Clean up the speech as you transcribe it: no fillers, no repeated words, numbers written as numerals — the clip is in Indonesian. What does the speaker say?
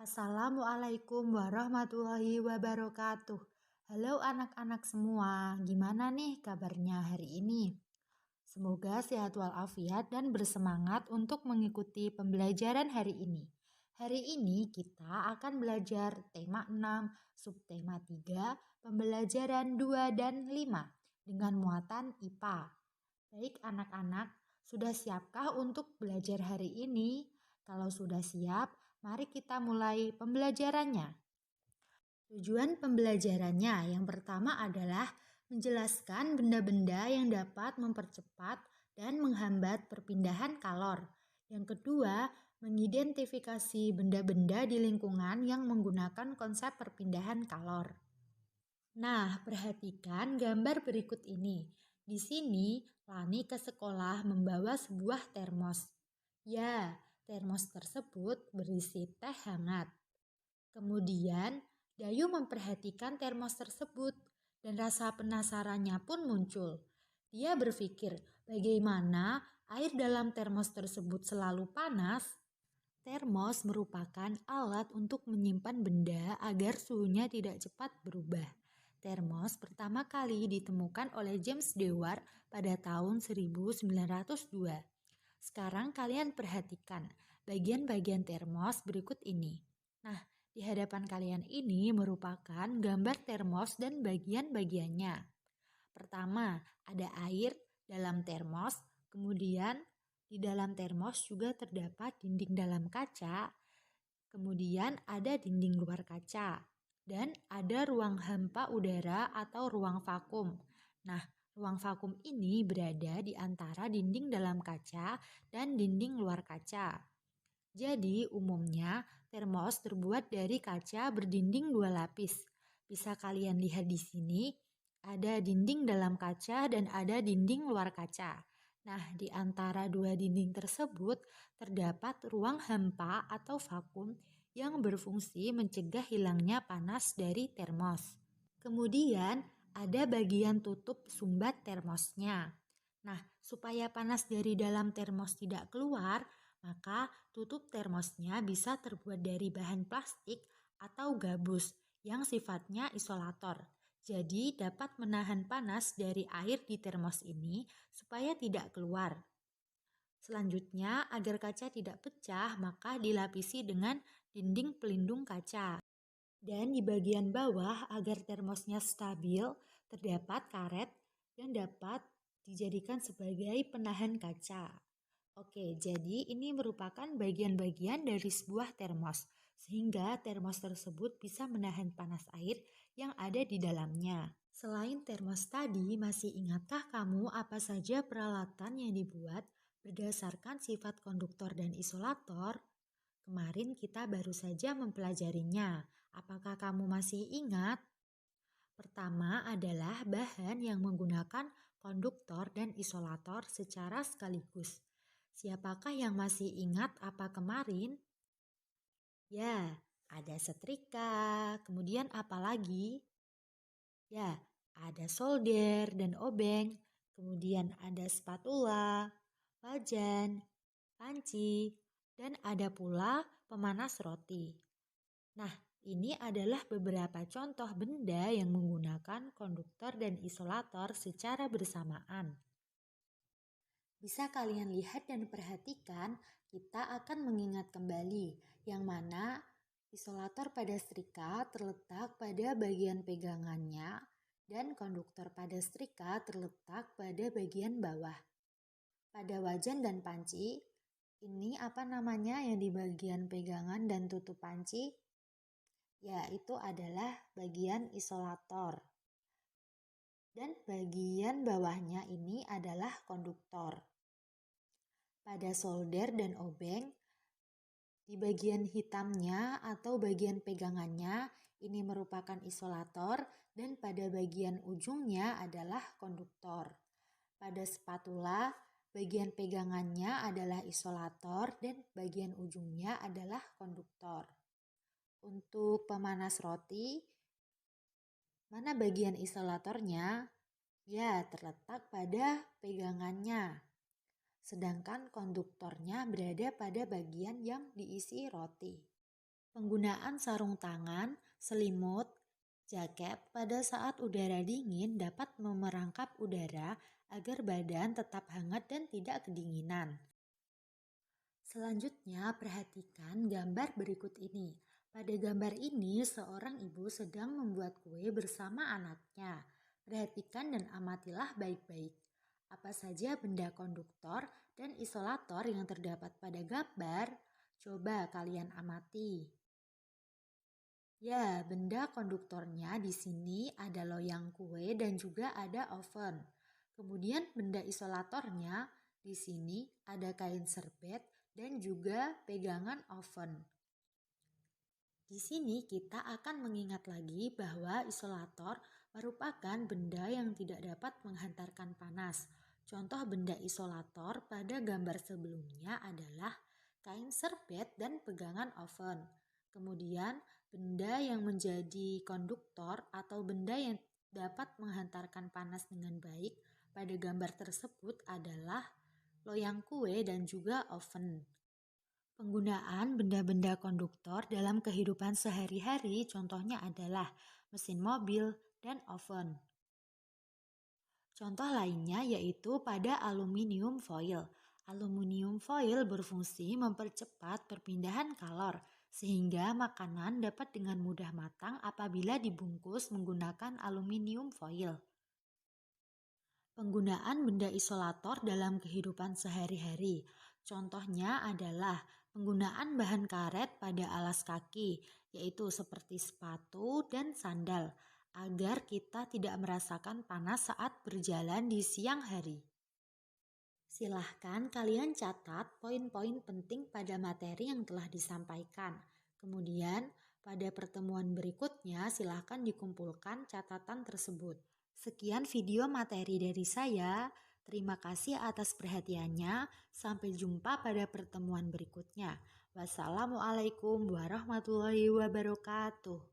Assalamualaikum warahmatullahi wabarakatuh. Halo anak-anak semua, gimana nih kabarnya hari ini? Semoga sehat walafiat dan bersemangat untuk mengikuti pembelajaran hari ini. Hari ini kita akan belajar tema 6, subtema 3, pembelajaran 2 dan 5 dengan muatan IPA. Baik anak-anak, sudah siapkah untuk belajar hari ini? Kalau sudah siap, mari kita mulai pembelajarannya. Tujuan pembelajarannya yang pertama adalah menjelaskan benda-benda yang dapat mempercepat dan menghambat perpindahan kalor. Yang kedua, mengidentifikasi benda-benda di lingkungan yang menggunakan konsep perpindahan kalor. Nah, perhatikan gambar berikut ini. Di sini, Lani ke sekolah membawa sebuah termos. Ya, termos tersebut berisi teh hangat. Kemudian, Dayu memperhatikan termos tersebut dan rasa penasarannya pun muncul. Dia berpikir, bagaimana air dalam termos tersebut selalu panas? Termos merupakan alat untuk menyimpan benda agar suhunya tidak cepat berubah. Termos pertama kali ditemukan oleh James Dewar pada tahun 1902. Sekarang kalian perhatikan bagian-bagian termos berikut ini. Nah, di hadapan kalian ini merupakan gambar termos dan bagian-bagiannya. Pertama, ada air dalam termos, kemudian di dalam termos juga terdapat dinding dalam kaca, kemudian ada dinding luar kaca, dan ada ruang hampa udara atau ruang vakum. Nah, ruang vakum ini berada di antara dinding dalam kaca dan dinding luar kaca. Jadi, umumnya termos terbuat dari kaca berdinding 2 lapis. Bisa kalian lihat di sini, ada dinding dalam kaca dan ada dinding luar kaca. Nah, di antara 2 dinding tersebut terdapat ruang hampa atau vakum yang berfungsi mencegah hilangnya panas dari termos. Kemudian, ada bagian tutup sumbat termosnya. Nah, supaya panas dari dalam termos tidak keluar, maka tutup termosnya bisa terbuat dari bahan plastik atau gabus yang sifatnya isolator. Jadi dapat menahan panas dari air di termos ini supaya tidak keluar. Selanjutnya, agar kaca tidak pecah, maka dilapisi dengan dinding pelindung kaca. Dan di bagian bawah, agar termosnya stabil, terdapat karet yang dapat dijadikan sebagai penahan kaca. Oke, jadi ini merupakan bagian-bagian dari sebuah termos, sehingga termos tersebut bisa menahan panas air yang ada di dalamnya. Selain termos tadi, masih ingatkah kamu apa saja peralatan yang dibuat berdasarkan sifat konduktor dan isolator? Kemarin kita baru saja mempelajarinya. Apakah kamu masih ingat? Pertama adalah bahan yang menggunakan konduktor dan isolator secara sekaligus. Siapakah yang masih ingat apa kemarin? Ya, ada setrika, kemudian apa lagi? Ya, ada solder dan obeng, kemudian ada spatula, wajan, panci, dan ada pula pemanas roti. Nah, ini adalah beberapa contoh benda yang menggunakan konduktor dan isolator secara bersamaan. Bisa kalian lihat dan perhatikan, kita akan mengingat kembali yang mana isolator pada setrika terletak pada bagian pegangannya dan konduktor pada setrika terletak pada bagian bawah. Pada wajan dan panci, ini apa namanya yang di bagian pegangan dan tutup panci? Ya, itu adalah bagian isolator. Dan bagian bawahnya ini adalah konduktor. Pada solder dan obeng, di bagian hitamnya atau bagian pegangannya ini merupakan isolator dan pada bagian ujungnya adalah konduktor. Pada spatula, bagian pegangannya adalah isolator dan bagian ujungnya adalah konduktor. Untuk pemanas roti, mana bagian isolatornya? Ya, terletak pada pegangannya. Sedangkan konduktornya berada pada bagian yang diisi roti. Penggunaan sarung tangan, selimut, jaket pada saat udara dingin dapat memerangkap udara agar badan tetap hangat dan tidak kedinginan. Selanjutnya, perhatikan gambar berikut ini. Pada gambar ini, seorang ibu sedang membuat kue bersama anaknya. Perhatikan dan amatilah baik-baik. Apa saja benda konduktor dan isolator yang terdapat pada gambar? Coba kalian amati. Ya, benda konduktornya di sini ada loyang kue dan juga ada oven. Kemudian benda isolatornya di sini ada kain serbet dan juga pegangan oven. Di sini kita akan mengingat lagi bahwa isolator merupakan benda yang tidak dapat menghantarkan panas. Contoh benda isolator pada gambar sebelumnya adalah kain serbet dan pegangan oven. Kemudian benda yang menjadi konduktor atau benda yang dapat menghantarkan panas dengan baik pada gambar tersebut adalah loyang kue dan juga oven. Penggunaan benda-benda konduktor dalam kehidupan sehari-hari contohnya adalah mesin mobil dan oven. Contoh lainnya yaitu pada aluminium foil. Aluminium foil berfungsi mempercepat perpindahan kalor sehingga makanan dapat dengan mudah matang apabila dibungkus menggunakan aluminium foil. Penggunaan benda isolator dalam kehidupan sehari-hari. Contohnya adalah penggunaan bahan karet pada alas kaki, yaitu seperti sepatu dan sandal, agar kita tidak merasakan panas saat berjalan di siang hari. Silahkan kalian catat poin-poin penting pada materi yang telah disampaikan. Kemudian, pada pertemuan berikutnya silahkan dikumpulkan catatan tersebut. Sekian video materi dari saya. Terima kasih atas perhatiannya. Sampai jumpa pada pertemuan berikutnya. Wassalamualaikum warahmatullahi wabarakatuh.